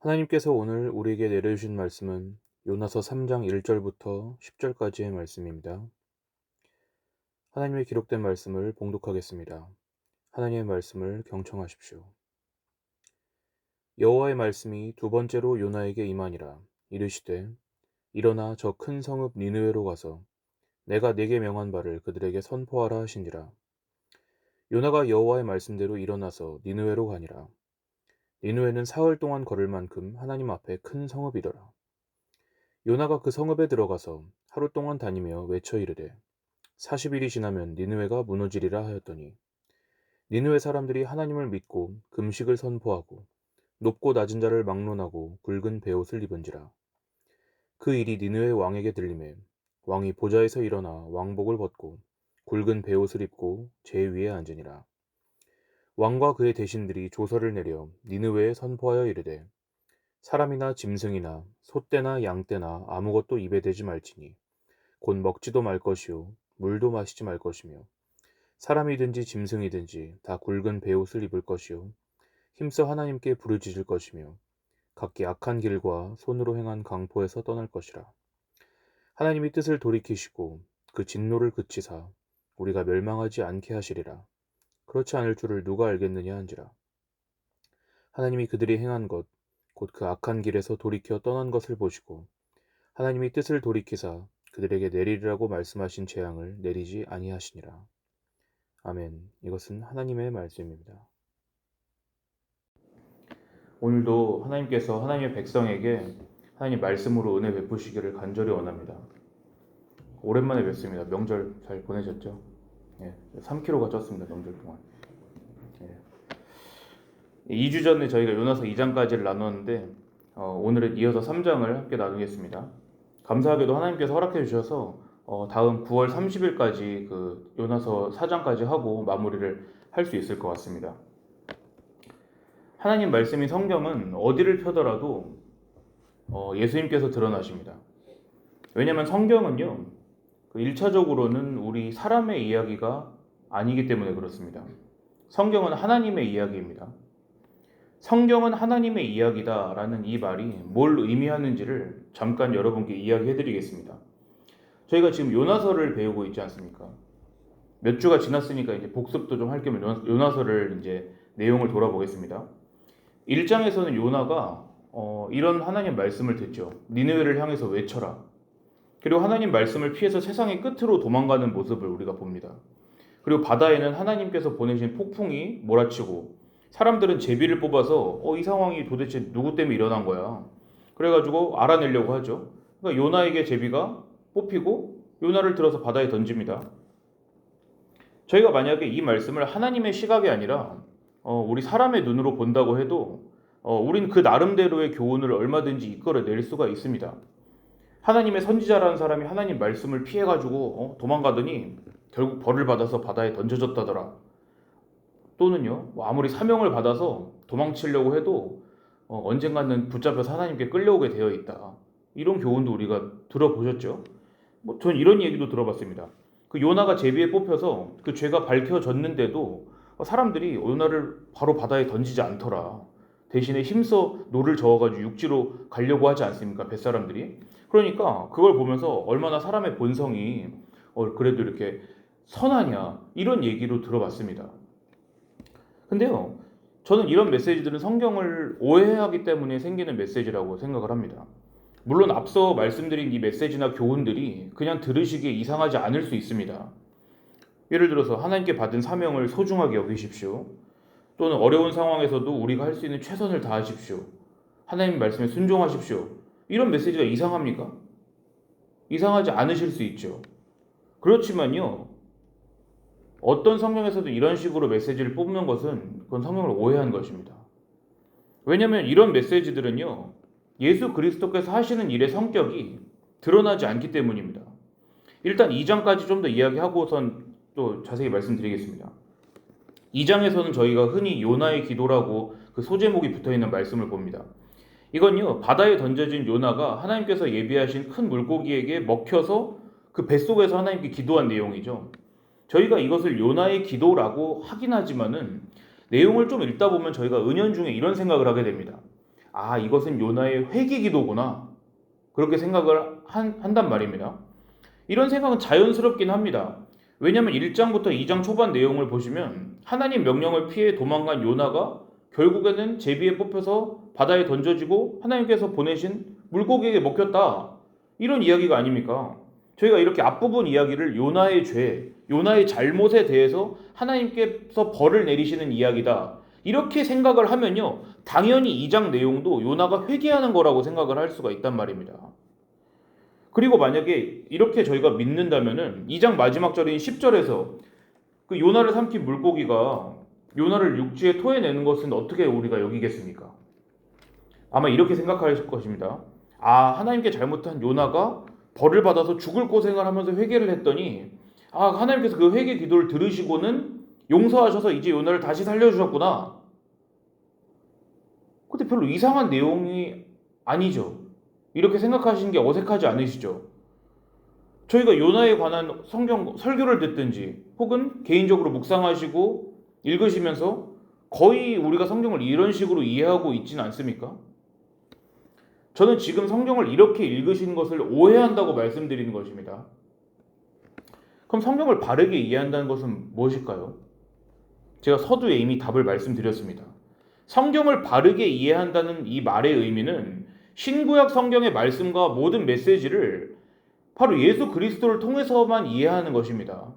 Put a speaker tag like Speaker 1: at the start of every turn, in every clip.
Speaker 1: 하나님께서 오늘 우리에게 내려주신 말씀은 요나서 3장 1절부터 10절까지의 말씀입니다. 하나님의 기록된 말씀을 봉독하겠습니다. 하나님의 말씀을 경청하십시오. 여호와의 말씀이 두 번째로 요나에게 임하니라. 이르시되 일어나 저 큰 성읍 니느웨로 가서 내가 네게 명한 바를 그들에게 선포하라 하시니라. 요나가 여호와의 말씀대로 일어나서 니느웨로 가니라. 니느웨는 사흘 동안 걸을 만큼 하나님 앞에 큰 성읍이더라. 요나가 그 성읍에 들어가서 하루 동안 다니며 외쳐 이르되 40일이 지나면 니느웨가 무너지리라 하였더니 니느웨 사람들이 하나님을 믿고 금식을 선포하고 높고 낮은 자를 막론하고 굵은 베옷을 입은지라. 그 일이 니느웨 왕에게 들리매 왕이 보좌에서 일어나 왕복을 벗고 굵은 베옷을 입고 제 위에 앉으니라. 왕과 그의 대신들이 조서를 내려 니느웨에 선포하여 이르되 사람이나 짐승이나 소떼나 양떼나 아무것도 입에 대지 말지니 곧 먹지도 말 것이요 물도 마시지 말 것이며 사람이든지 짐승이든지 다 굵은 베옷을 입을 것이요 힘써 하나님께 부르짖을 것이며 각기 악한 길과 손으로 행한 강포에서 떠날 것이라. 하나님이 뜻을 돌이키시고 그 진노를 그치사 우리가 멸망하지 않게 하시리라. 그렇지 않을 줄을 누가 알겠느냐 한지라. 하나님이 그들이 행한 것 곧 그 악한 길에서 돌이켜 떠난 것을 보시고 하나님이 뜻을 돌이키사 그들에게 내리리라고 말씀하신 재앙을 내리지 아니하시니라. 아멘. 이것은 하나님의 말씀입니다. 오늘도 하나님께서 하나님의 백성에게 하나님 말씀으로 은혜 베푸시기를 간절히 원합니다. 오랜만에 뵙습니다. 명절 잘 보내셨죠? 3kg가 쪘습니다. 명절 동안. 2주 전에 저희가 요나서 2장까지를 나눴는데 오늘은 이어서 3장을 함께 나누겠습니다. 감사하게도 하나님께서 허락해 주셔서 다음 9월 30일까지 그 요나서 4장까지 하고 마무리를 할 수 있을 것 같습니다. 하나님 말씀인 성경은 어디를 펴더라도 예수님께서 드러나십니다. 왜냐하면 성경은요, 그 1차적으로는 우리 사람의 이야기가 아니기 때문에 그렇습니다. 성경은 하나님의 이야기입니다. 성경은 하나님의 이야기다라는 이 말이 뭘 의미하는지를 잠깐 여러분께 이야기해 드리겠습니다. 저희가 지금 요나서를 배우고 있지 않습니까? 몇 주가 지났으니까 이제 복습도 좀 할 겸 요나서를 이제 내용을 돌아보겠습니다. 1장에서는 요나가 이런 하나님 말씀을 듣죠. 니느웨를 향해서 외쳐라. 그리고 하나님 말씀을 피해서 세상의 끝으로 도망가는 모습을 우리가 봅니다. 그리고 바다에는 하나님께서 보내신 폭풍이 몰아치고 사람들은 제비를 뽑아서 이 상황이 도대체 누구 때문에 일어난 거야. 그래가지고 알아내려고 하죠. 그러니까 요나에게 제비가 뽑히고 요나를 들어서 바다에 던집니다. 저희가 만약에 이 말씀을 하나님의 시각이 아니라 우리 사람의 눈으로 본다고 해도 우린 그 나름대로의 교훈을 얼마든지 이끌어낼 수가 있습니다. 하나님의 선지자라는 사람이 하나님 말씀을 피해가지고 도망가더니 결국 벌을 받아서 바다에 던져졌다더라. 또는요, 아무리 사명을 받아서 도망치려고 해도 언젠가는 붙잡혀서 하나님께 끌려오게 되어 있다. 이런 교훈도 우리가 들어보셨죠? 전 이런 얘기도 들어봤습니다. 그 요나가 제비에 뽑혀서 그 죄가 밝혀졌는데도 사람들이 요나를 바로 바다에 던지지 않더라. 대신에 힘써 노를 저어가지고 육지로 가려고 하지 않습니까? 뱃사람들이. 그러니까 그걸 보면서 얼마나 사람의 본성이 그래도 이렇게 선하냐 이런 얘기로 들어봤습니다. 근데요, 저는 이런 메시지들은 성경을 오해하기 때문에 생기는 메시지라고 생각을 합니다. 물론 앞서 말씀드린 이 메시지나 교훈들이 그냥 들으시기에 이상하지 않을 수 있습니다. 예를 들어서 하나님께 받은 사명을 소중하게 여기십시오. 또는 어려운 상황에서도 우리가 할 수 있는 최선을 다하십시오. 하나님 말씀에 순종하십시오. 이런 메시지가 이상합니까? 이상하지 않으실 수 있죠. 그렇지만요, 어떤 성경에서도 이런 식으로 메시지를 뽑는 것은 그건 성경을 오해한 것입니다. 왜냐하면 이런 메시지들은요, 예수 그리스도께서 하시는 일의 성격이 드러나지 않기 때문입니다. 일단 2장까지 좀 더 이야기하고선 또 자세히 말씀드리겠습니다. 2장에서는 저희가 흔히 요나의 기도라고 그 소제목이 붙어있는 말씀을 봅니다. 이건요, 바다에 던져진 요나가 하나님께서 예비하신 큰 물고기에게 먹혀서 그 뱃속에서 하나님께 기도한 내용이죠. 저희가 이것을 요나의 기도라고 하긴 하지만은 내용을 좀 읽다 보면 저희가 은연중에 이런 생각을 하게 됩니다. 아, 이것은 요나의 회개 기도구나. 그렇게 생각을 한단 말입니다. 이런 생각은 자연스럽긴 합니다. 왜냐하면 1장부터 2장 초반 내용을 보시면 하나님 명령을 피해 도망간 요나가 결국에는 제비에 뽑혀서 바다에 던져지고 하나님께서 보내신 물고기에게 먹혔다. 이런 이야기가 아닙니까? 저희가 이렇게 앞부분 이야기를 요나의 죄, 요나의 잘못에 대해서 하나님께서 벌을 내리시는 이야기다. 이렇게 생각을 하면요, 당연히 2장 내용도 요나가 회개하는 거라고 생각을 할 수가 있단 말입니다. 그리고 만약에 이렇게 저희가 믿는다면은 2장 마지막 절인 10절에서 그 요나를 삼킨 물고기가 요나를 육지에 토해내는 것은 어떻게 우리가 여기겠습니까? 아마 이렇게 생각할 것입니다. 아, 하나님께 잘못한 요나가 벌을 받아서 죽을 고생을 하면서 회개를 했더니 아, 하나님께서 그 회개 기도를 들으시고는 용서하셔서 이제 요나를 다시 살려주셨구나. 근데 별로 이상한 내용이 아니죠. 이렇게 생각하시는 게 어색하지 않으시죠? 저희가 요나에 관한 성경 설교를 듣든지 혹은 개인적으로 묵상하시고 읽으시면서 거의 우리가 성경을 이런 식으로 이해하고 있지는 않습니까? 저는 지금 성경을 이렇게 읽으시는 것을 오해한다고 말씀드리는 것입니다. 그럼 성경을 바르게 이해한다는 것은 무엇일까요? 제가 서두에 이미 답을 말씀드렸습니다. 성경을 바르게 이해한다는 이 말의 의미는 신구약 성경의 말씀과 모든 메시지를 바로 예수 그리스도를 통해서만 이해하는 것입니다.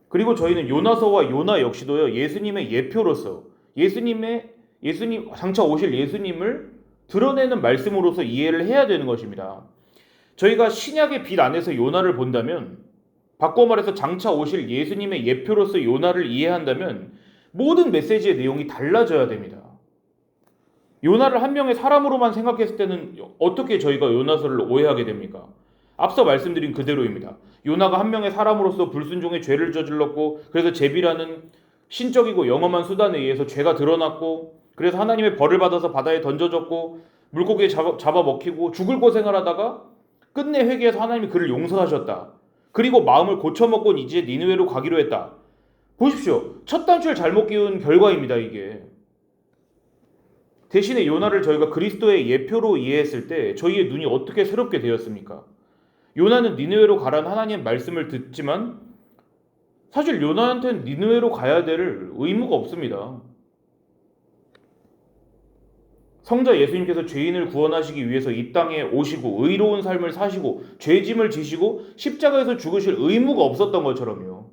Speaker 1: 그리고 저희는 요나서와 요나 역시도요, 예수님의 예표로서 예수님 장차 오실 예수님을 드러내는 말씀으로서 이해를 해야 되는 것입니다. 저희가 신약의 빛 안에서 요나를 본다면, 바꿔 말해서 장차 오실 예수님의 예표로서 요나를 이해한다면 모든 메시지의 내용이 달라져야 됩니다. 요나를 한 명의 사람으로만 생각했을 때는 어떻게 저희가 요나서를 오해하게 됩니까? 앞서 말씀드린 그대로입니다. 요나가 한 명의 사람으로서 불순종의 죄를 저질렀고, 그래서 제비라는 신적이고 영험한 수단에 의해서 죄가 드러났고, 그래서 하나님의 벌을 받아서 바다에 던져졌고, 물고기에 잡아 먹히고 죽을 고생을 하다가 끝내 회개해서 하나님이 그를 용서하셨다. 그리고 마음을 고쳐먹고 이제 니느웨로 가기로 했다. 보십시오. 첫 단추를 잘못 끼운 결과입니다, 이게. 대신에 요나를 저희가 그리스도의 예표로 이해했을 때 저희의 눈이 어떻게 새롭게 되었습니까? 요나는 니느웨로 가라는 하나님의 말씀을 듣지만 사실 요나한테는 니느웨로 가야 될 의무가 없습니다. 성자 예수님께서 죄인을 구원하시기 위해서 이 땅에 오시고 의로운 삶을 사시고 죄짐을 지시고 십자가에서 죽으실 의무가 없었던 것처럼요.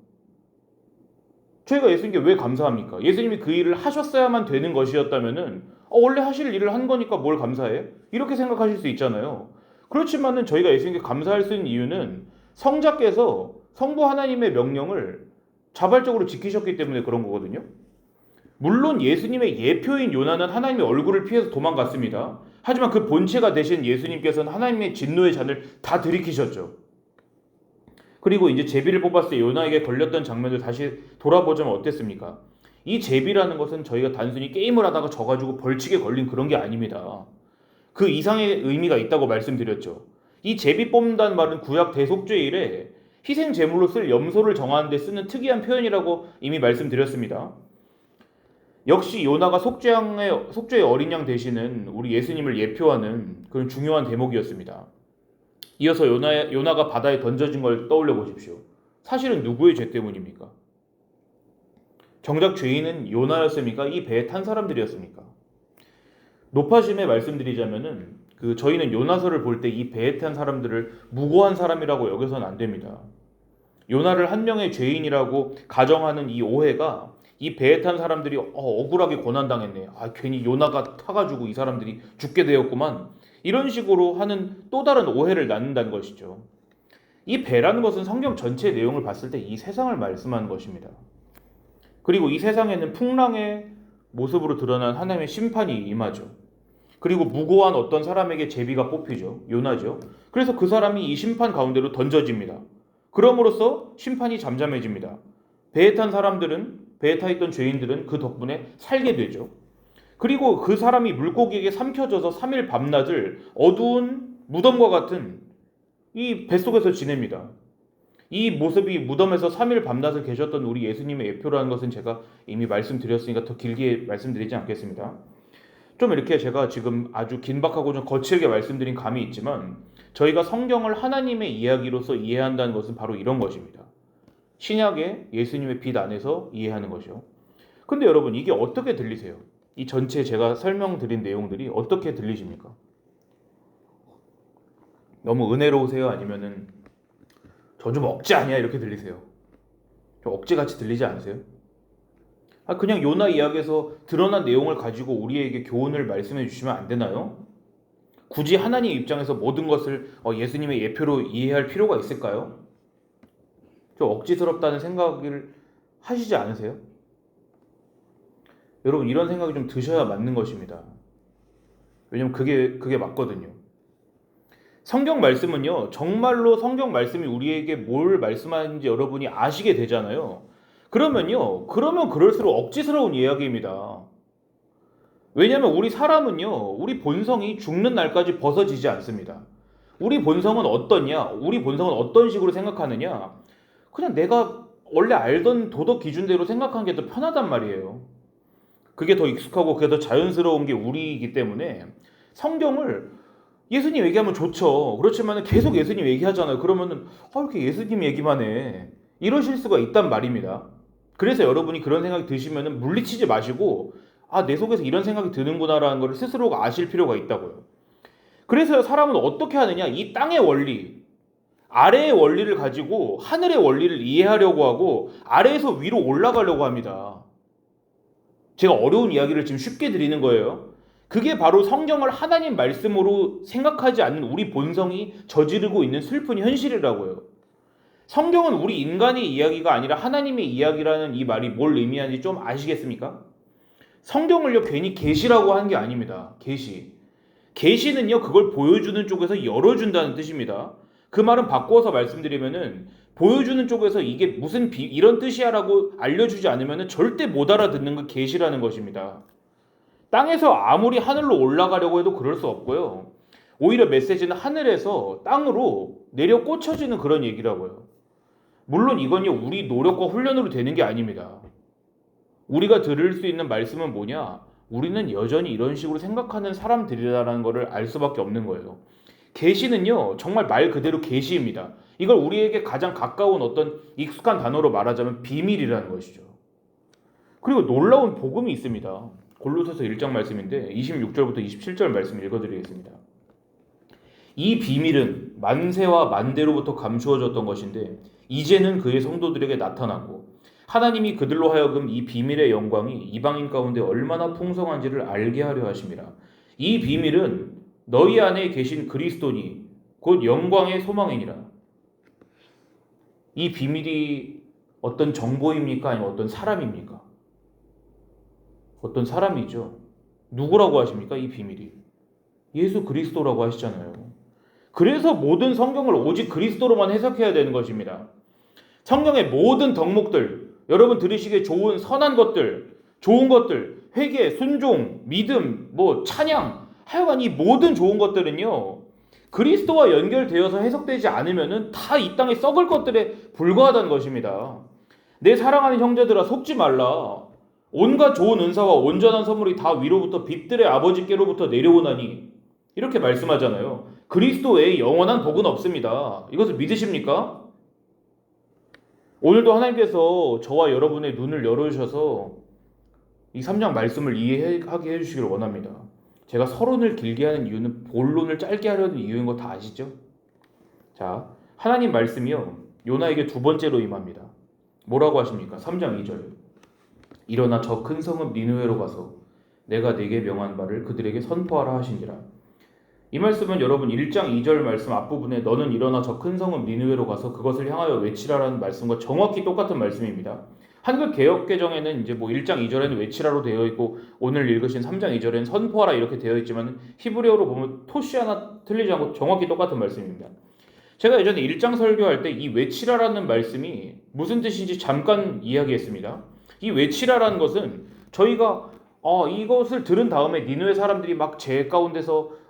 Speaker 1: 저희가 예수님께 왜 감사합니까? 예수님이 그 일을 하셨어야만 되는 것이었다면은 원래 하실 일을 한 거니까 뭘 감사해? 이렇게 생각하실 수 있잖아요. 그렇지만은 저희가 예수님께 감사할 수 있는 이유는 성자께서 성부 하나님의 명령을 자발적으로 지키셨기 때문에 그런 거거든요. 물론 예수님의 예표인 요나는 하나님의 얼굴을 피해서 도망갔습니다. 하지만 그 본체가 되신 예수님께서는 하나님의 진노의 잔을 다 들이키셨죠. 그리고 이제 제비를 뽑았을 때 요나에게 걸렸던 장면을 다시 돌아보자면 어땠습니까? 이 제비라는 것은 저희가 단순히 게임을 하다가 져가지고 벌칙에 걸린 그런 게 아닙니다. 그 이상의 의미가 있다고 말씀드렸죠. 이 제비 뽑는다는 말은 구약 대속죄일에 희생 제물로 쓸 염소를 정하는 데 쓰는 특이한 표현이라고 이미 말씀드렸습니다. 역시 요나가 속죄의 어린 양 되시는 우리 예수님을 예표하는 그런 중요한 대목이었습니다. 이어서 요나가 바다에 던져진 걸 떠올려 보십시오. 사실은 누구의 죄 때문입니까? 정작 죄인은 요나였습니까? 이 배에 탄 사람들이었습니까? 높아심에 말씀드리자면은 저희는 요나서를 볼 때 이 배에 탄 사람들을 무고한 사람이라고 여겨서는 안 됩니다. 요나를 한 명의 죄인이라고 가정하는 이 오해가 이 배에 탄 사람들이 억울하게 고난당했네. 괜히 요나가 타가지고 이 사람들이 죽게 되었구만. 이런 식으로 하는 또 다른 오해를 낳는다는 것이죠. 이 배라는 것은 성경 전체의 내용을 봤을 때 이 세상을 말씀하는 것입니다. 그리고 이 세상에는 풍랑의 모습으로 드러난 하나님의 심판이 임하죠. 그리고 무고한 어떤 사람에게 제비가 뽑히죠. 요나죠. 그래서 그 사람이 이 심판 가운데로 던져집니다. 그럼으로써 심판이 잠잠해집니다. 배에 탄 사람들은, 배에 타 있던 죄인들은 그 덕분에 살게 되죠. 그리고 그 사람이 물고기에게 삼켜져서 3일 밤낮을 어두운 무덤과 같은 이 뱃속에서 지냅니다. 이 모습이 무덤에서 3일 밤낮을 계셨던 우리 예수님의 예표라는 것은 제가 이미 말씀드렸으니까 더 길게 말씀드리지 않겠습니다. 좀 이렇게 제가 지금 아주 긴박하고 좀 거칠게 말씀드린 감이 있지만 저희가 성경을 하나님의 이야기로서 이해한다는 것은 바로 이런 것입니다. 신약의 예수님의 빛 안에서 이해하는 것이요. 근데 여러분 이게 어떻게 들리세요? 이 전체 제가 설명드린 내용들이 어떻게 들리십니까? 너무 은혜로우세요? 아니면은 저 좀 억지 아니야? 이렇게 들리세요? 좀 억지같이 들리지 않으세요? 그냥 요나 이야기에서 드러난 내용을 가지고 우리에게 교훈을 말씀해 주시면 안 되나요? 굳이 하나님 입장에서 모든 것을 예수님의 예표로 이해할 필요가 있을까요? 좀 억지스럽다는 생각을 하시지 않으세요? 여러분 이런 생각이 좀 드셔야 맞는 것입니다. 왜냐면 그게 맞거든요. 성경 말씀은요, 정말로 성경 말씀이 우리에게 뭘 말씀하는지 여러분이 아시게 되잖아요. 그러면 그럴수록 억지스러운 이야기입니다. 왜냐하면 우리 사람은요, 우리 본성이 죽는 날까지 벗어지지 않습니다. 우리 본성은 어떠냐? 우리 본성은 어떤 식으로 생각하느냐? 그냥 내가 원래 알던 도덕 기준대로 생각하는 게 더 편하단 말이에요. 그게 더 익숙하고 그게 더 자연스러운 게 우리이기 때문에 성경을 예수님 얘기하면 좋죠. 그렇지만 계속 예수님 얘기하잖아요. 그러면은 이렇게 예수님 얘기만 해. 이러실 수가 있단 말입니다. 그래서 여러분이 그런 생각이 드시면은 물리치지 마시고 내 속에서 이런 생각이 드는구나라는 걸 스스로가 아실 필요가 있다고요. 그래서 사람은 어떻게 하느냐? 이 땅의 원리, 아래의 원리를 가지고 하늘의 원리를 이해하려고 하고 아래에서 위로 올라가려고 합니다. 제가 어려운 이야기를 지금 쉽게 드리는 거예요. 그게 바로 성경을 하나님 말씀으로 생각하지 않는 우리 본성이 저지르고 있는 슬픈 현실이라고요. 성경은 우리 인간의 이야기가 아니라 하나님의 이야기라는 이 말이 뭘 의미하는지 좀 아시겠습니까? 성경을요 괜히 계시라고 한 게 아닙니다. 계시는요 그걸 보여주는 쪽에서 열어준다는 뜻입니다. 그 말은 바꾸어서 말씀드리면은 보여주는 쪽에서 이게 무슨 이런 뜻이야라고 알려주지 않으면은 절대 못 알아듣는 그 계시라는 것입니다. 땅에서 아무리 하늘로 올라가려고 해도 그럴 수 없고요. 오히려 메시지는 하늘에서 땅으로 내려 꽂혀지는 그런 얘기라고요. 물론 이건요 우리 노력과 훈련으로 되는 게 아닙니다. 우리가 들을 수 있는 말씀은 뭐냐? 우리는 여전히 이런 식으로 생각하는 사람들이라는 것을 알 수밖에 없는 거예요. 계시는요 정말 말 그대로 계시입니다. 이걸 우리에게 가장 가까운 어떤 익숙한 단어로 말하자면 비밀이라는 것이죠. 그리고 놀라운 복음이 있습니다. 골로새서 1장 말씀인데 26절부터 27절 말씀 읽어드리겠습니다. 이 비밀은 만세와 만대로부터 감추어졌던 것인데 이제는 그의 성도들에게 나타나고 하나님이 그들로 하여금 이 비밀의 영광이 이방인 가운데 얼마나 풍성한지를 알게 하려 하심이라. 이 비밀은 너희 안에 계신 그리스도니 곧 영광의 소망이니라. 이 비밀이 어떤 정보입니까? 아니면 어떤 사람입니까? 어떤 사람이죠. 누구라고 하십니까? 이 비밀이. 예수 그리스도라고 하시잖아요. 그래서 모든 성경을 오직 그리스도로만 해석해야 되는 것입니다. 성경의 모든 덕목들, 여러분 들으시기에 좋은 선한 것들, 좋은 것들, 회개, 순종, 믿음, 찬양, 하여간 이 모든 좋은 것들은요, 그리스도와 연결되어서 해석되지 않으면은 다 이 땅에 썩을 것들에 불과하다는 것입니다. 내 사랑하는 형제들아 속지 말라. 온갖 좋은 은사와 온전한 선물이 다 위로부터 빛들의 아버지께로부터 내려오나니 이렇게 말씀하잖아요. 그리스도 외에 영원한 복은 없습니다. 이것을 믿으십니까? 오늘도 하나님께서 저와 여러분의 눈을 열어주셔서 이 3장 말씀을 이해하게 해주시기를 원합니다. 제가 서론을 길게 하는 이유는 본론을 짧게 하려는 이유인 거 다 아시죠? 자, 하나님 말씀이요 요나에게 두 번째로 임합니다. 뭐라고 하십니까? 3장 2절. 일어나 저 큰 성읍 니느웨로 가서 내가 네게 명한 바를 그들에게 선포하라 하시니라. 이 말씀은 여러분 1장 2절 말씀 앞부분에 너는 일어나 저 큰 성읍 니느웨로 가서 그것을 향하여 외치라라는 말씀과 정확히 똑같은 말씀입니다. 한글 개역개정에는 이제 1장 2절에는 외치라로 되어 있고 오늘 읽으신 3장 2절에는 선포하라 이렇게 되어 있지만 히브리어로 보면 토시 하나 틀리지 않고 정확히 똑같은 말씀입니다. 제가 예전에 1장 설교할 때 이 외치라라는 말씀이 무슨 뜻인지 잠깐 이야기했습니다. 이 외치라라는 것은 저희가 이것을 들은 다음에 니느웨 사람들이 막 제 가운데서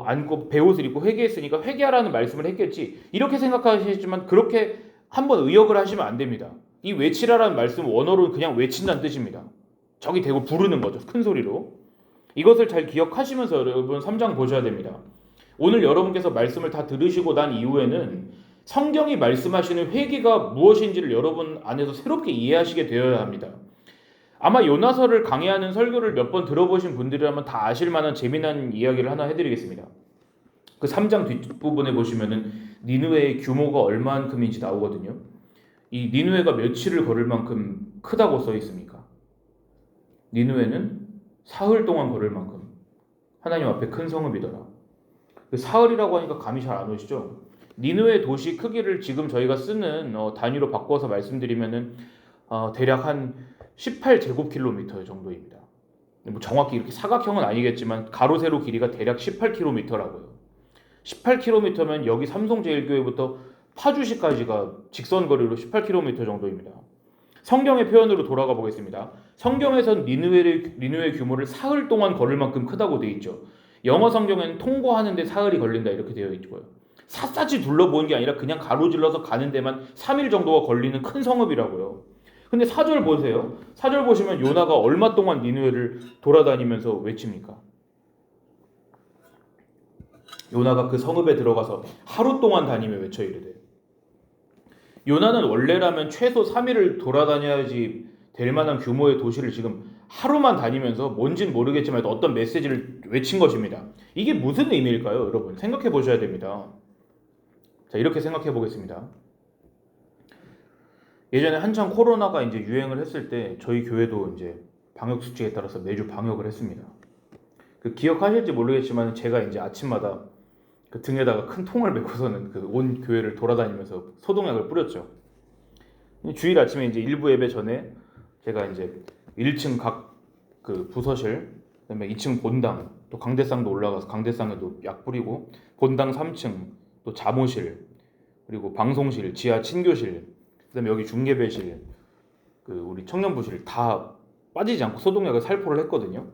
Speaker 1: 안고 베옷을 입고 회개했으니까 회개하라는 말씀을 했겠지 이렇게 생각하시지만 그렇게 한번 의역을 하시면 안 됩니다. 이 외치라라는 말씀 원어로는 그냥 외친다는 뜻입니다. 저기 대고 부르는 거죠. 큰 소리로. 이것을 잘 기억하시면서 여러분 3장 보셔야 됩니다. 오늘 여러분께서 말씀을 다 들으시고 난 이후에는 성경이 말씀하시는 회개가 무엇인지를 여러분 안에서 새롭게 이해하시게 되어야 합니다. 아마 요나서를 강의하는 설교를 몇 번 들어보신 분들이라면 다 아실 만한 재미난 이야기를 하나 해드리겠습니다. 그 3장 뒷부분에 보시면은 니느웨의 규모가 얼만큼인지 나오거든요. 이 니느웨가 며칠을 걸을 만큼 크다고 써 있습니까? 니느웨는 사흘 동안 걸을 만큼 하나님 앞에 큰 성읍이더라. 그 사흘이라고 하니까 감이 잘 안 오시죠? 니느웨 도시 크기를 지금 저희가 쓰는 단위로 바꿔서 말씀드리면은 대략 한 18제곱킬로미터 정도입니다. 뭐 정확히 이렇게 사각형은 아니겠지만 가로 세로 길이가 대략 18km라고요. 18km면 여기 삼성제일교회부터 파주시까지가 직선거리로 18km 정도입니다. 성경의 표현으로 돌아가 보겠습니다. 성경에선 니느웨의 규모를 사흘 동안 걸을 만큼 크다고 되어 있죠. 영어 성경에는 통과하는데 사흘이 걸린다 이렇게 되어 있고요. 샅샅이 둘러보는 게 아니라 그냥 가로질러서 가는 데만 3일 정도가 걸리는 큰 성읍이라고요. 근데 4절 보세요. 4절 보시면 요나가 얼마 동안 니느웨를 돌아다니면서 외칩니까? 요나가 그 성읍에 들어가서 하루 동안 다니며 외쳐 이르되. 요나는 원래라면 최소 3일을 돌아다녀야지 될 만한 규모의 도시를 지금 하루만 다니면서 뭔진 모르겠지만 어떤 메시지를 외친 것입니다. 이게 무슨 의미일까요? 여러분 생각해 보셔야 됩니다. 자, 이렇게 생각해 보겠습니다. 예전에 한창 코로나가 이제 유행을 했을 때 저희 교회도 이제 방역 수칙에 따라서 매주 방역을 했습니다. 그 기억하실지 모르겠지만 제가 이제 아침마다 그 등에다가 큰 통을 메고서는 그 온 교회를 돌아다니면서 소독약을 뿌렸죠. 주일 아침에 이제 일부 예배 전에 제가 이제 1층 각 그 부서실, 그다음에 2층 본당, 또 강대상도 올라가서 강대상에도 약 뿌리고 본당 3층, 또 자모실, 그리고 방송실, 지하 친교실, 그다음에 여기 중계배실, 그 우리 청년부실 다 빠지지 않고 소독약을 살포를 했거든요.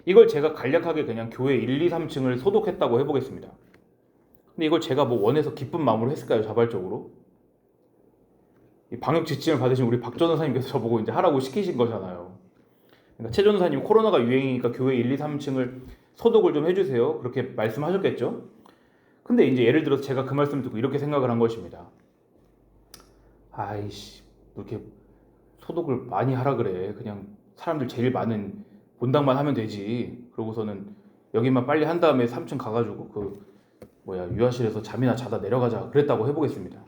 Speaker 1: 이걸 제가 간략하게 그냥 교회 1, 2, 3층을 소독했다고 해보겠습니다. 근데 이걸 제가 뭐 원해서 기쁜 마음으로 했을까요? 자발적으로? 이 방역 지침을 받으신 우리 박 전도사님께서 저보고 이제 하라고 시키신 거잖아요. 그러니까 최 전도사님 코로나가 유행이니까 교회 1, 2, 3층을 소독을 좀 해주세요. 그렇게 말씀하셨겠죠? 근데 이제 예를 들어서 제가 그 말씀을 듣고 이렇게 생각을 한 것입니다. 아이씨, 이렇게 소독을 많이 하라 그래. 그냥 사람들 제일 많은 본당만 하면 되지. 그러고서는 여기만 빨리 한 다음에 3층 가가지고 유아실에서 잠이나 자다 내려가자 그랬다고 해보겠습니다.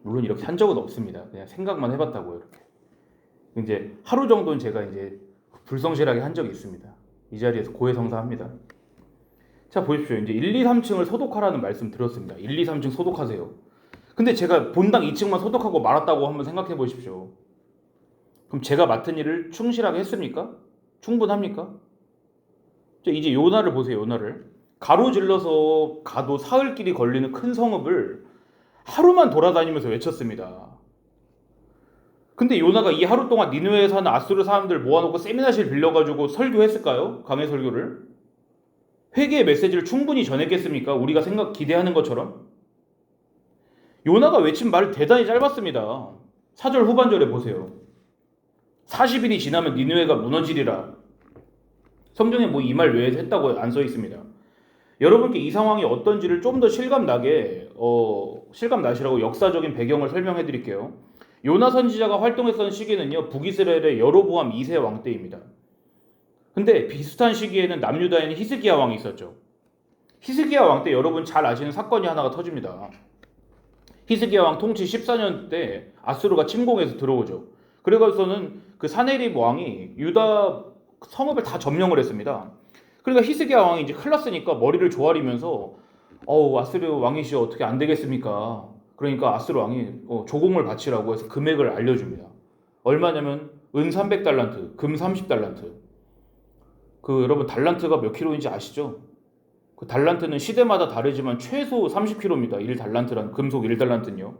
Speaker 1: 물론 이렇게 한 적은 없습니다. 그냥 생각만 해봤다고요. 이렇게 이제 하루 정도는 제가 이제 불성실하게 한 적이 있습니다. 이 자리에서 고해성사합니다. 자 보십시오. 이제 1, 2, 3층을 소독하라는 말씀 들었습니다. 1, 2, 3층 소독하세요. 근데 제가 본당 2층만 소독하고 말았다고 한번 생각해 보십시오. 그럼 제가 맡은 일을 충실하게 했습니까? 충분합니까? 자, 이제 요나를 보세요. 요나를 가로질러서 가도 사흘길이 걸리는 큰 성읍을 하루만 돌아다니면서 외쳤습니다. 근데 요나가 이 하루 동안 니느웨에 사는 아수르 사람들 모아놓고 세미나실 빌려가지고 설교했을까요? 강해 설교를? 회개의 메시지를 충분히 전했겠습니까? 우리가 기대하는 것처럼? 요나가 외친 말 대단히 짧았습니다. 4절 후반절에 보세요. 40일이 지나면 니느웨가 무너지리라. 성경에 뭐 이 말 외에 했다고 안 써 있습니다. 여러분께 이 상황이 어떤지를 좀 더 실감 나시라고 역사적인 배경을 설명해 드릴게요. 요나 선지자가 활동했던 시기는요, 북이스라엘의 여로보암 2세 왕 때입니다. 근데 비슷한 시기에는 남유다에는 히스기야 왕이 있었죠. 히스기야 왕 때 여러분 잘 아시는 사건이 하나가 터집니다. 히스기야 왕 통치 14년 때 아수르가 침공해서 들어오죠. 그래가지고서는 그 사네립 왕이 유다 성읍을 다 점령을 했습니다. 그러니까 히스기야 왕이 이제 큰일 났으니까 머리를 조아리면서 아수르 왕이시여 어떻게 안 되겠습니까? 그러니까 아수르 왕이 조공을 바치라고 해서 금액을 알려줍니다. 얼마냐면 은 300달란트, 금 30달란트. 그 여러분 달란트가 몇 킬로인지 아시죠? 그 달란트는 시대마다 다르지만 최소 30kg입니다. 1달란트란 금속 1달란트는요.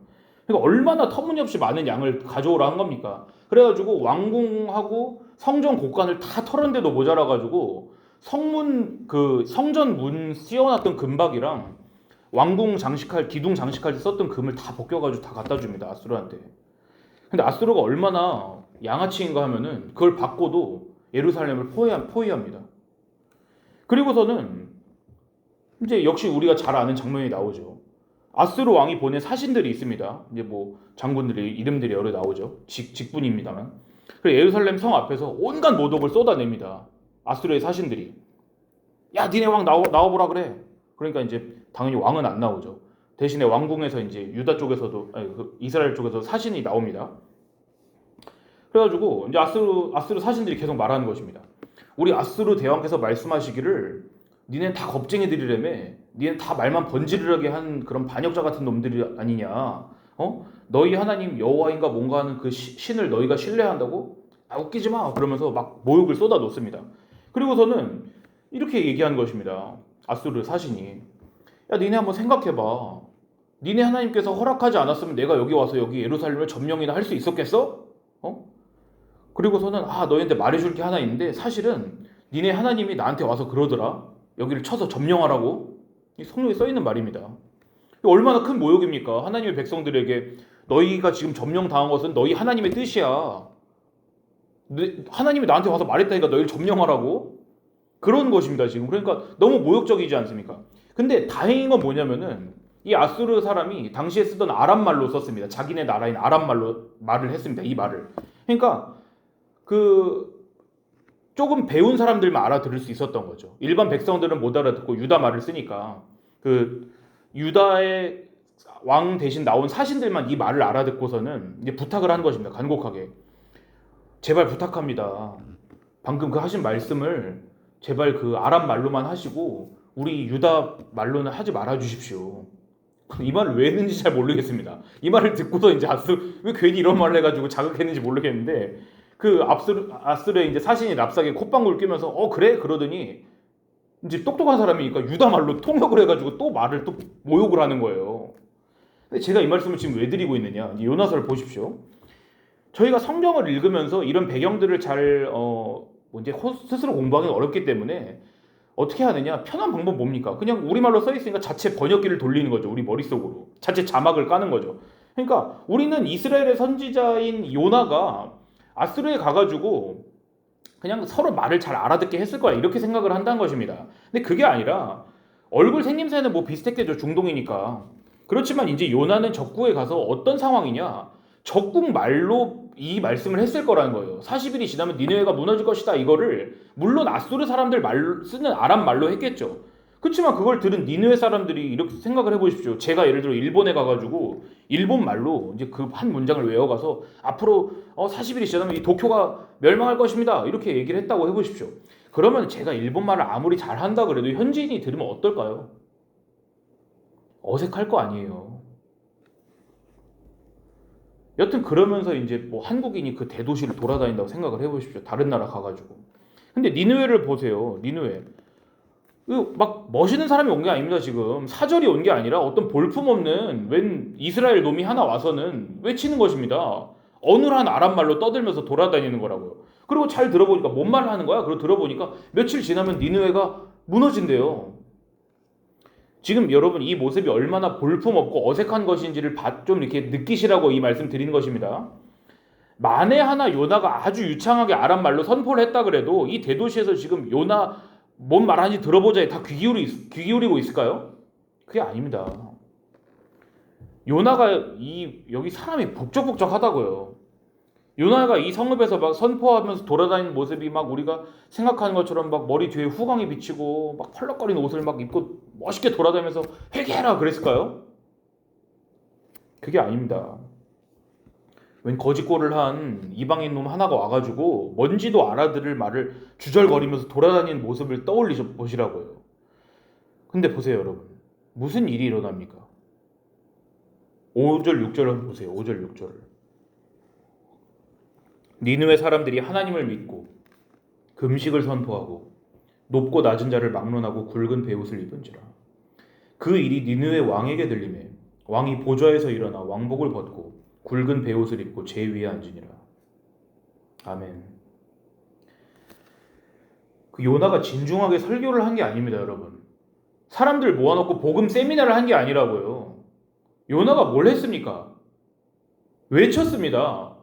Speaker 1: 그러니까 얼마나 터무니없이 많은 양을 가져오라 한 겁니까? 그래가지고 왕궁하고 성전 곳간을 다 털었는데도 모자라가지고 성전 문 씌워놨던 금박이랑 왕궁 장식할 기둥 장식할 때 썼던 금을 다 벗겨가지고 다 갖다 줍니다. 아수르한테. 근데 아수르가 얼마나 양아치인가 하면은 그걸 받고도 예루살렘을 포위합니다. 그리고서는 이제 역시 우리가 잘 아는 장면이 나오죠. 아수르 왕이 보낸 사신들이 있습니다. 이제 뭐 장군들의 이름들이 여러 나오죠. 직분입니다만. 그리고 예루살렘 성 앞에서 온갖 모독을 쏟아냅니다. 아수르의 사신들이. 야, 니네 왕 나와보라 그래. 그러니까 이제 당연히 왕은 안 나오죠. 대신에 왕궁에서 이제 유다 쪽에서도, 이스라엘 쪽에서 사신이 나옵니다. 그래가지고 이제 아수르 사신들이 계속 말하는 것입니다. 우리 아수르 대왕께서 말씀하시기를 니네 다 겁쟁이들이라며, 니네 다 말만 번지르르하게 한 그런 반역자 같은 놈들이 아니냐. 너희 하나님 여호와인가 뭔가 하는 그 신을 너희가 신뢰한다고? 웃기지 마. 그러면서 막 모욕을 쏟아 놓습니다. 그리고서는 이렇게 얘기하는 것입니다. 아수르 사신이, 야, 니네 한번 생각해봐. 니네 하나님께서 허락하지 않았으면 내가 여기 와서 여기 예루살렘을 점령이나 할 수 있었겠어? 그리고서는 너희한테 말해줄 게 하나 있는데, 사실은 니네 하나님이 나한테 와서 그러더라. 여기를 쳐서 점령하라고. 이 성경에 써있는 말입니다. 얼마나 큰 모욕입니까? 하나님의 백성들에게 너희가 지금 점령당한 것은 너희 하나님의 뜻이야. 하나님이 나한테 와서 말했다니까 너희를 점령하라고? 그런 것입니다, 지금. 그러니까 너무 모욕적이지 않습니까? 근데 다행인 건 뭐냐면은 이 아수르 사람이 당시에 쓰던 아람 말로 썼습니다. 자기네 나라인 아람 말로 말을 했습니다. 이 말을. 그러니까 조금 배운 사람들만 알아들을 수 있었던 거죠. 일반 백성들은 못 알아듣고 유다 말을 쓰니까 유다의 왕 대신 나온 사신들만 이 말을 알아듣고서는 이제 부탁을 한 것입니다. 간곡하게. 제발 부탁합니다. 방금 그 하신 말씀을 제발 그 아람 말로만 하시고 우리 유다 말로는 하지 말아 주십시오. 이 말을 왜 했는지 잘 모르겠습니다. 이 말을 듣고서 이제 왜 괜히 이런 말을 해가지고 자극했는지 모르겠는데, 그 아수르의 이제 사신이 납작에 콧방울 끼면서 그래? 그러더니 이제 똑똑한 사람이니까 유다 말로 통역을 해가지고 또 말을 또 모욕을 하는 거예요. 근데 제가 이 말씀을 지금 왜 드리고 있느냐? 요나서를 보십시오. 저희가 성경을 읽으면서 이런 배경들을 잘 이제 스스로 공부하기는 어렵기 때문에 어떻게 하느냐? 편한 방법 뭡니까? 그냥 우리말로 써 있으니까 자체 번역기를 돌리는 거죠. 우리 머릿속으로. 자체 자막을 까는 거죠. 그러니까 우리는 이스라엘의 선지자인 요나가 아수르에 가가지고 그냥 서로 말을 잘 알아듣게 했을 거야, 이렇게 생각을 한다는 것입니다. 근데 그게 아니라 얼굴 생김새는 뭐 비슷했겠죠. 중동이니까. 그렇지만 이제 요나는 적국에 가서 어떤 상황이냐? 적국 말로 이 말씀을 했을 거라는 거예요. 40일이 지나면 니느웨가 무너질 것이다. 이거를 물론 아수르 사람들 쓰는 아람 말로 했겠죠. 그렇지만 그걸 들은 니느웨 사람들이 이렇게 생각을 해보십시오. 제가 예를 들어 일본에 가가지고 일본 말로 이제 그 한 문장을 외워가서 앞으로 40일이 지나면 이 도쿄가 멸망할 것입니다. 이렇게 얘기를 했다고 해보십시오. 그러면 제가 일본 말을 아무리 잘한다 그래도 현지인이 들으면 어떨까요? 어색할 거 아니에요. 여튼 그러면서 이제 뭐 한국인이 그 대도시를 돌아다닌다고 생각을 해보십시오. 다른 나라 가가지고. 근데 니느웨를 보세요. 니느웨. 막 멋있는 사람이 온 게 아닙니다. 지금 사절이 온 게 아니라 어떤 볼품없는 웬 이스라엘 놈이 하나 와서는 외치는 것입니다. 어눌한 아람 말로 떠들면서 돌아다니는 거라고요. 그리고 잘 들어보니까 뭔 말을 하는 거야? 그리고 들어보니까 며칠 지나면 니느웨가 무너진대요. 지금 여러분 이 모습이 얼마나 볼품없고 어색한 것인지를 좀 이렇게 느끼시라고 이 말씀 드리는 것입니다. 만에 하나 요나가 아주 유창하게 아람 말로 선포를 했다 그래도 이 대도시에서 지금 요나 뭔 말하는지 들어보자 다 귀 기울이고 있을까요? 그게 아닙니다. 요나가 여기 사람이 북적북적하다고요. 요나가 이 성읍에서 막 선포하면서 돌아다니는 모습이 막 우리가 생각하는 것처럼 막 머리 뒤에 후광이 비치고 막 펄럭거리는 옷을 막 입고 멋있게 돌아다니면서 회개해라 그랬을까요? 그게 아닙니다. 웬 거짓골을 한 이방인 놈 하나가 와가지고 뭔지도 알아들을 말을 주절거리면서 돌아다니는 모습을 떠올리셔 보시라고요. 근데 보세요 여러분. 무슨 일이 일어납니까? 5절 6절 한번 보세요. 5절 6절을. 니느웨 사람들이 하나님을 믿고 금식을 선포하고 높고 낮은 자를 막론하고 굵은 베옷을 입은지라. 그 일이 니느웨 왕에게 들리매 왕이 보좌에서 일어나 왕복을 벗고 굵은 베옷을 입고 제 위에 앉으니라. 아멘. 그 요나가 진중하게 설교를 한 게 아닙니다, 여러분. 사람들 모아놓고 복음 세미나를 한 게 아니라고요. 요나가 뭘 했습니까? 외쳤습니다.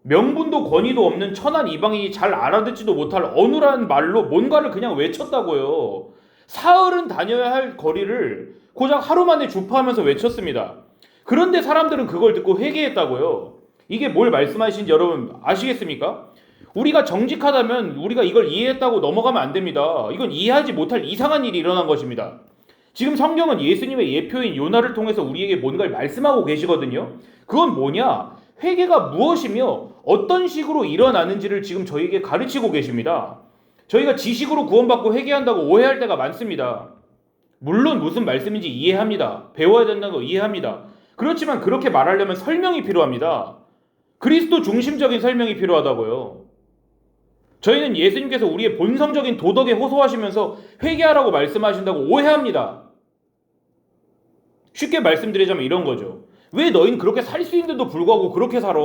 Speaker 1: 명분도 권위도 없는 천한 이방인이 잘 알아듣지도 못할 어눌한 말로 뭔가를 그냥 외쳤다고요. 사흘은 다녀야 할 거리를 고작 하루 만에 주파하면서 외쳤습니다. 그런데 사람들은 그걸 듣고 회개했다고요. 이게 뭘 말씀하시는지 여러분 아시겠습니까? 우리가 정직하다면 우리가 이걸 이해했다고 넘어가면 안 됩니다. 이건 이해하지 못할 이상한 일이 일어난 것입니다. 지금 성경은 예수님의 예표인 요나를 통해서 우리에게 뭔가를 말씀하고 계시거든요. 그건 뭐냐? 회개가 무엇이며 어떤 식으로 일어나는지를 지금 저희에게 가르치고 계십니다. 저희가 지식으로 구원받고 회개한다고 오해할 때가 많습니다. 물론 무슨 말씀인지 이해합니다. 배워야 된다는 거 이해합니다. 그렇지만 그렇게 말하려면 설명이 필요합니다. 그리스도 중심적인 설명이 필요하다고요. 저희는 예수님께서 우리의 본성적인 도덕에 호소하시면서 회개하라고 말씀하신다고 오해합니다. 쉽게 말씀드리자면 이런 거죠. 왜 너희는 그렇게 살 수 있는데도 불구하고 그렇게 살아?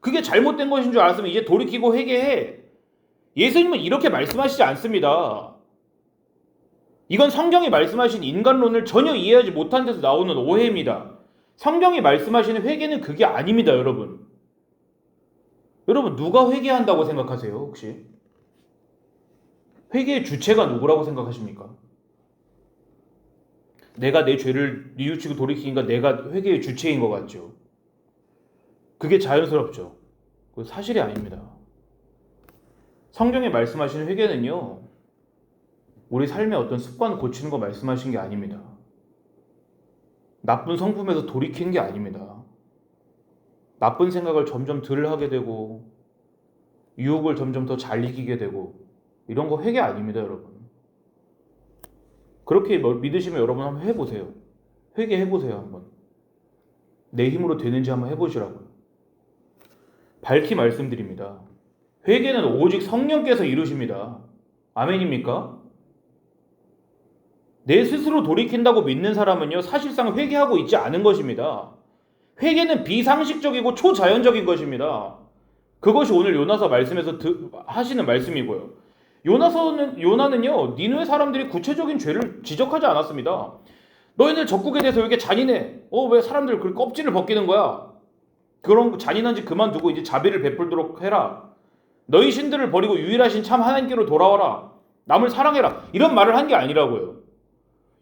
Speaker 1: 그게 잘못된 것인 줄 알았으면 이제 돌이키고 회개해. 예수님은 이렇게 말씀하시지 않습니다. 이건 성경이 말씀하신 인간론을 전혀 이해하지 못한 데서 나오는 오해입니다. 성경이 말씀하시는 회개는 그게 아닙니다, 여러분. 여러분, 누가 회개한다고 생각하세요, 혹시? 회개의 주체가 누구라고 생각하십니까? 내가 내 죄를 뉘우치고 돌이키니까 내가 회개의 주체인 것 같죠. 그게 자연스럽죠. 그건 사실이 아닙니다. 성경에 말씀하시는 회개는요, 우리 삶의 어떤 습관 고치는 거 말씀하신 게 아닙니다. 나쁜 성품에서 돌이키는 게 아닙니다. 나쁜 생각을 점점 덜 하게 되고 유혹을 점점 더 잘 이기게 되고 이런 거 회개 아닙니다, 여러분. 그렇게 믿으시면 여러분 한번 해보세요. 회개해보세요, 한번. 내 힘으로 되는지 한번 해보시라고요. 밝히 말씀드립니다. 회개는 오직 성령께서 이루십니다. 아멘입니까? 내 스스로 돌이킨다고 믿는 사람은요, 사실상 회개하고 있지 않은 것입니다. 회개는 비상식적이고 초자연적인 것입니다. 그것이 오늘 요나서 말씀에서 하시는 말씀이고요. 요나는요, 니느웨 사람들이 구체적인 죄를 지적하지 않았습니다. 너희들 적국에 대해서 왜 이렇게 잔인해? 왜 사람들 그 껍질을 벗기는 거야? 그런 잔인한 짓 그만두고 이제 자비를 베풀도록 해라. 너희 신들을 버리고 유일하신 참 하나님께로 돌아와라. 남을 사랑해라. 이런 말을 한 게 아니라고요.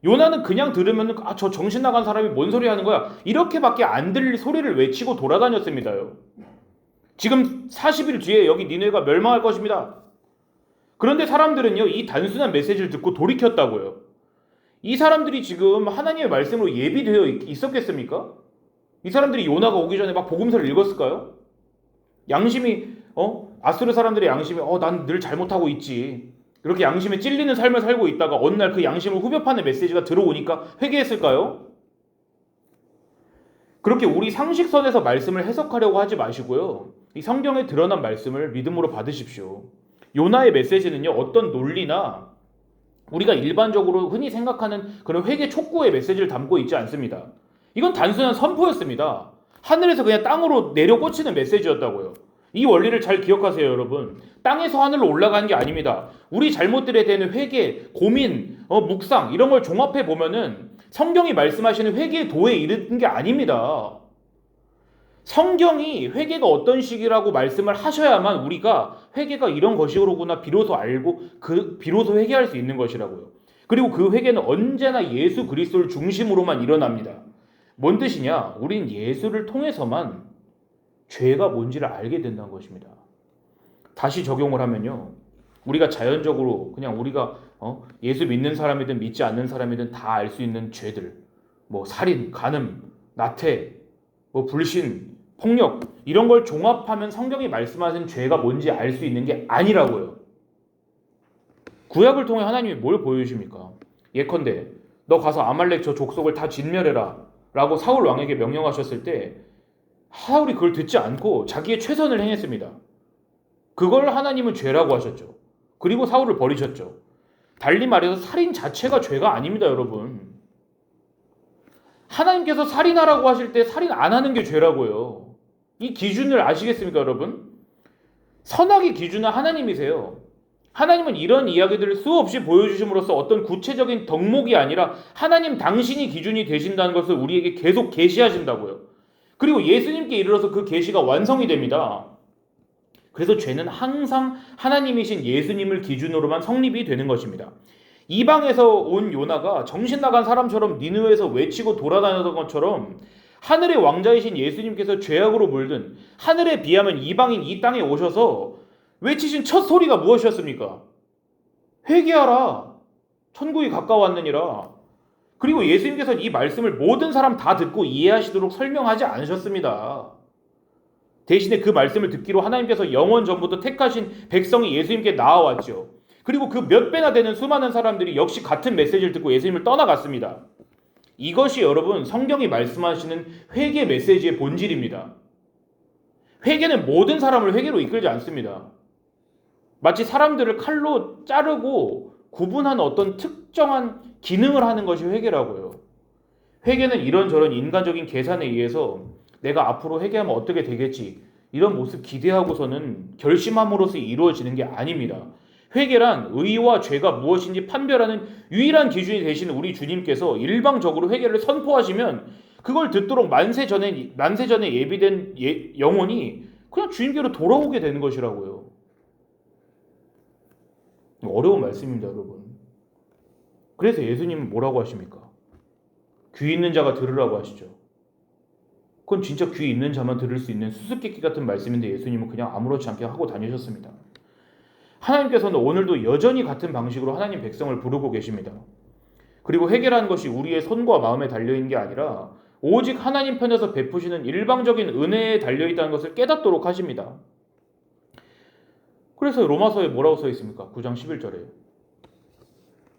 Speaker 1: 요나는 그냥 들으면 저 정신 나간 사람이 뭔 소리 하는 거야? 이렇게밖에 안 들릴 소리를 외치고 돌아다녔습니다요. 지금 40일 뒤에 여기 니느웨가 멸망할 것입니다. 그런데 사람들은요, 이 단순한 메시지를 듣고 돌이켰다고요. 이 사람들이 지금 하나님의 말씀으로 예비되어 있었겠습니까? 이 사람들이 요나가 오기 전에 막 복음서를 읽었을까요? 양심이 아수르 사람들의 양심이 난 늘 잘못하고 있지. 이렇게 양심에 찔리는 삶을 살고 있다가 어느 날 그 양심을 후벼 파는 메시지가 들어오니까 회개했을까요? 그렇게 우리 상식선에서 말씀을 해석하려고 하지 마시고요. 이 성경에 드러난 말씀을 믿음으로 받으십시오. 요나의 메시지는요, 어떤 논리나 우리가 일반적으로 흔히 생각하는 그런 회개 촉구의 메시지를 담고 있지 않습니다. 이건 단순한 선포였습니다. 하늘에서 그냥 땅으로 내려 꽂히는 메시지였다고요. 이 원리를 잘 기억하세요, 여러분. 땅에서 하늘로 올라가는 게 아닙니다. 우리 잘못들에 대한 회개, 고민, 묵상 이런 걸 종합해 보면은 성경이 말씀하시는 회개의 도에 이르는 게 아닙니다. 성경이 회개가 어떤 식이라고 말씀을 하셔야만 우리가 회개가 이런 것이로구나 비로소 알고 비로소 회개할 수 있는 것이라고요. 그리고 그 회개는 언제나 예수 그리스도를 중심으로만 일어납니다. 뭔 뜻이냐? 우린 예수를 통해서만 죄가 뭔지를 알게 된다는 것입니다. 다시 적용을 하면요, 우리가 자연적으로 그냥 우리가 예수 믿는 사람이든 믿지 않는 사람이든 다 알 수 있는 죄들, 살인, 간음, 나태, 불신, 폭력 이런 걸 종합하면 성경이 말씀하신 죄가 뭔지 알 수 있는 게 아니라고요. 구약을 통해 하나님이 뭘 보여주십니까? 예컨대 너 가서 아말렉 저 족속을 다 진멸해라 라고 사울 왕에게 명령하셨을 때 사울이 그걸 듣지 않고 자기의 최선을 행했습니다. 그걸 하나님은 죄라고 하셨죠. 그리고 사울을 버리셨죠. 달리 말해서 살인 자체가 죄가 아닙니다, 여러분. 하나님께서 살인하라고 하실 때 살인 안 하는 게 죄라고요. 이 기준을 아시겠습니까, 여러분? 선악의 기준은 하나님이세요. 하나님은 이런 이야기들을 수없이 보여주심으로써 어떤 구체적인 덕목이 아니라 하나님 당신이 기준이 되신다는 것을 우리에게 계속 계시하신다고요. 그리고 예수님께 이르러서 그 계시가 완성이 됩니다. 그래서 죄는 항상 하나님이신 예수님을 기준으로만 성립이 되는 것입니다. 이방에서 온 요나가 정신 나간 사람처럼 니느웨에서 외치고 돌아다녔던 것처럼 하늘의 왕자이신 예수님께서 죄악으로 물든 하늘에 비하면 이방인 이 땅에 오셔서 외치신 첫 소리가 무엇이었습니까? 회개하라. 천국이 가까웠느니라. 그리고 예수님께서 이 말씀을 모든 사람 다 듣고 이해하시도록 설명하지 않으셨습니다. 대신에 그 말씀을 듣기로 하나님께서 영원 전부터 택하신 백성이 예수님께 나아왔죠. 그리고 그 몇 배나 되는 수많은 사람들이 역시 같은 메시지를 듣고 예수님을 떠나갔습니다. 이것이 여러분 성경이 말씀하시는 회개 메시지의 본질입니다. 회개는 모든 사람을 회개로 이끌지 않습니다. 마치 사람들을 칼로 자르고 구분하는 어떤 특정한 기능을 하는 것이 회개라고요. 회개는 이런저런 인간적인 계산에 의해서 내가 앞으로 회개하면 어떻게 되겠지 이런 모습 기대하고서는 결심함으로써 이루어지는 게 아닙니다. 회개란 의와 죄가 무엇인지 판별하는 유일한 기준이 되시는 우리 주님께서 일방적으로 회개를 선포하시면 그걸 듣도록 만세전에 예비된 영혼이 그냥 주님께로 돌아오게 되는 것이라고요. 어려운 말씀입니다, 여러분. 그래서 예수님은 뭐라고 하십니까? 귀 있는 자가 들으라고 하시죠. 그건 진짜 귀 있는 자만 들을 수 있는 수수께끼 같은 말씀인데 예수님은 그냥 아무렇지 않게 하고 다니셨습니다. 하나님께서는 오늘도 여전히 같은 방식으로 하나님 백성을 부르고 계십니다. 그리고 회개라는 것이 우리의 손과 마음에 달려있는 게 아니라 오직 하나님 편에서 베푸시는 일방적인 은혜에 달려있다는 것을 깨닫도록 하십니다. 그래서 로마서에 뭐라고 써 있습니까? 9장 11절에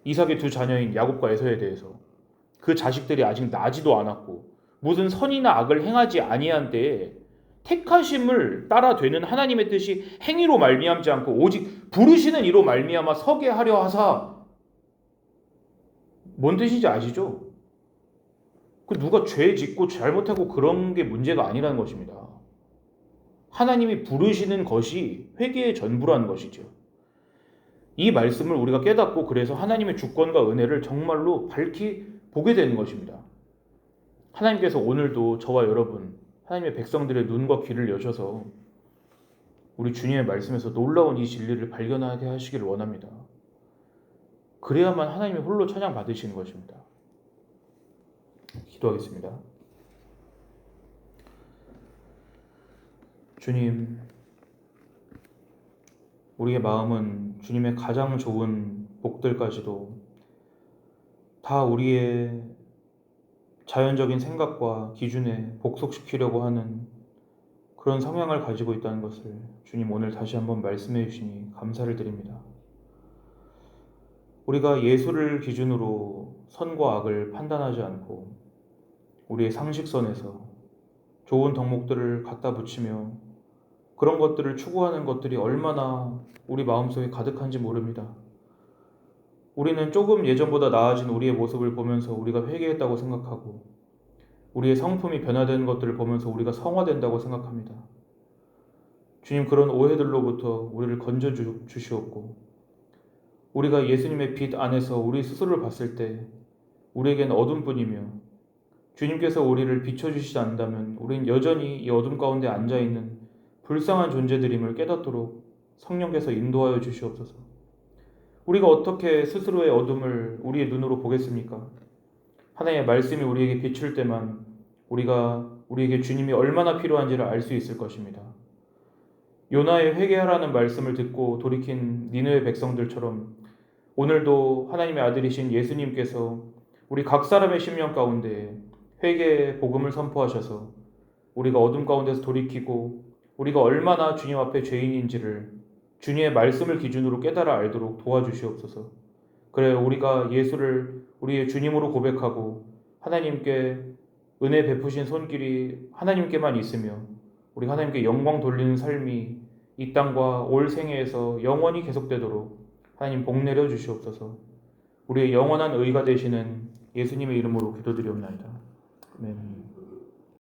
Speaker 1: 이삭의 두 자녀인 야곱과 에서에 대해서 그 자식들이 아직 나지도 않았고 무슨 선이나 악을 행하지 아니한 때에 택하심을 따라 되는 하나님의 뜻이 행위로 말미암지 않고 오직 부르시는 이로 말미암아 서게 하려 하사. 뭔 뜻인지 아시죠? 그 누가 죄 짓고 잘못하고 그런 게 문제가 아니라는 것입니다. 하나님이 부르시는 것이 회개의 전부라는 것이죠. 이 말씀을 우리가 깨닫고 그래서 하나님의 주권과 은혜를 정말로 밝히 보게 되는 것입니다. 하나님께서 오늘도 저와 여러분, 하나님의 백성들의 눈과 귀를 여셔서 우리 주님의 말씀에서 놀라운 이 진리를 발견하게 하시기를 원합니다. 그래야만 하나님의 홀로 찬양 받으시는 것입니다. 기도하겠습니다. 주님, 우리의 마음은 주님의 가장 좋은 복들까지도 다 우리의 자연적인 생각과 기준에 복속시키려고 하는 그런 성향을 가지고 있다는 것을 주님 오늘 다시 한번 말씀해 주시니 감사를 드립니다. 우리가 예수를 기준으로 선과 악을 판단하지 않고 우리의 상식선에서 좋은 덕목들을 갖다 붙이며 그런 것들을 추구하는 것들이 얼마나 우리 마음속에 가득한지 모릅니다. 우리는 조금 예전보다 나아진 우리의 모습을 보면서 우리가 회개했다고 생각하고 우리의 성품이 변화되는 것들을 보면서 우리가 성화된다고 생각합니다. 주님, 그런 오해들로부터 우리를 건져 주시옵고 우리가 예수님의 빛 안에서 우리 스스로를 봤을 때 우리에겐 어둠뿐이며 주님께서 우리를 비춰주시지 않는다면 우린 여전히 이 어둠 가운데 앉아있는 불쌍한 존재들임을 깨닫도록 성령께서 인도하여 주시옵소서. 우리가 어떻게 스스로의 어둠을 우리의 눈으로 보겠습니까? 하나님의 말씀이 우리에게 비출 때만 우리에게 주님이 얼마나 필요한지를 알 수 있을 것입니다. 요나의 회개하라는 말씀을 듣고 돌이킨 니느웨 백성들처럼 오늘도 하나님의 아들이신 예수님께서 우리 각 사람의 심령 가운데 회개의 복음을 선포하셔서 우리가 어둠 가운데서 돌이키고 우리가 얼마나 주님 앞에 죄인인지를 주님의 말씀을 기준으로 깨달아 알도록 도와주시옵소서. 그래 우리가 예수를 우리의 주님으로 고백하고 하나님께 은혜 베푸신 손길이 하나님께만 있으며 우리 하나님께 영광 돌리는 삶이 이 땅과 올 생애에서 영원히 계속되도록 하나님 복 내려 주시옵소서. 우리의 영원한 의가 되시는 예수님의 이름으로 기도드리옵나이다. 아멘.